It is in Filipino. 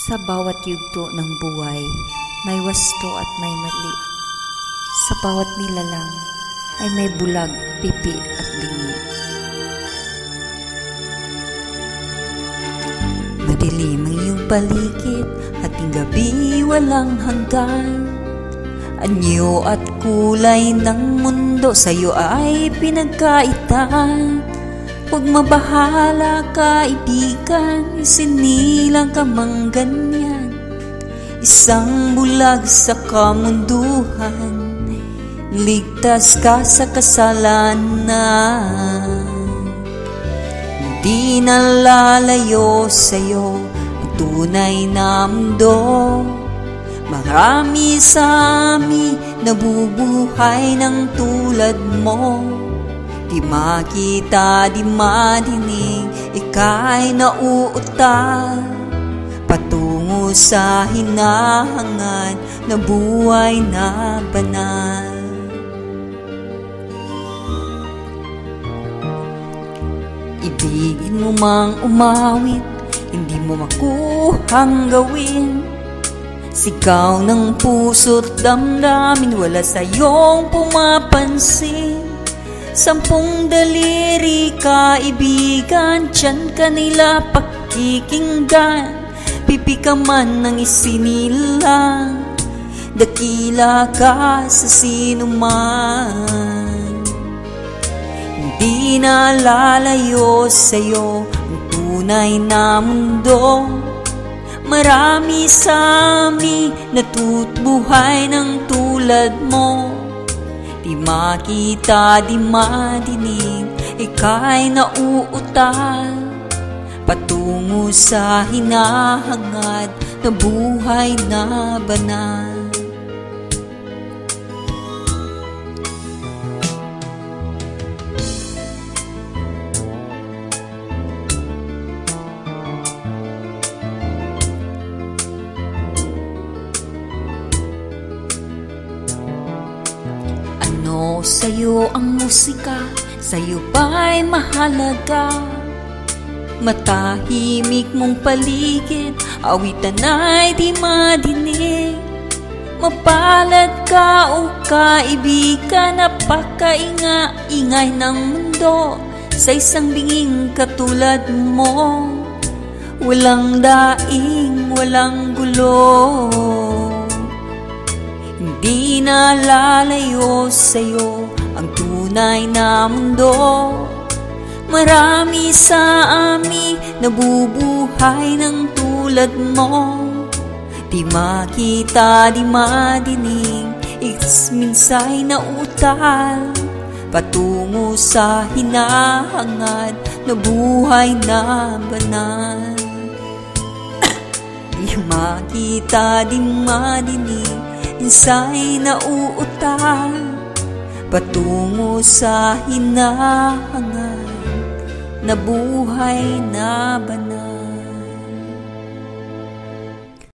Sa bawat yugto ng buhay, may wasto at may mali. Sa bawat nilalang ay may bulag, pipi at bingi. Madilim ang iyong paligid, ating gabi walang hanggan. Anyo at kulay ng mundo sa'yo ay pinagkaitan. Huwag mabahala kaibigan, isinilang ka mang ganyan. Isang bulag sa kamunduhan, ligtas ka sa kasalanan. Hindi nalalayo sa'yo ang tunay na mundo. Marami sa amin nabubuhay ng tulad mo. Di makita, di madinig, ika'y nauutal patungo sa hinahangad na buhay na banal. Ibigin mo mang umawit, hindi mo makuhang gawin. Sigaw ng puso't damdamin, wala sa'yong pumapansin. 10 daliri kaibigan, tiyan ka nila pakikinggan. Pipi ka man ng isinilang, dakila ka sa sinuman. Hindi nalalayo sa'yo ang tunay na mundo. Marami sa amin natutbuhay ng tulad mo. Di makita, di madinig, ika'y nauutal patungo sa hinahangad na buhay na banal. Ano sa'yo ang musika? Sa'yo ba'y mahalaga? Matahimik mong paligid, awitan ay di madinig. Mapalad ka o kaibigan, napakainga-ingay ng mundo. Sa isang binging katulad mo, walang daing, walang gulo. Hindi nalalayo sa'yo ang tunay na mundo. Marami sa amin nabubuhay ng tulad mo. Di makita, di madinig, minsay nauutal patungo sa hinahangad na buhay na banal. Di makita, di madinig, minsay nauutal patungo sa hinahangad na buhay na banal.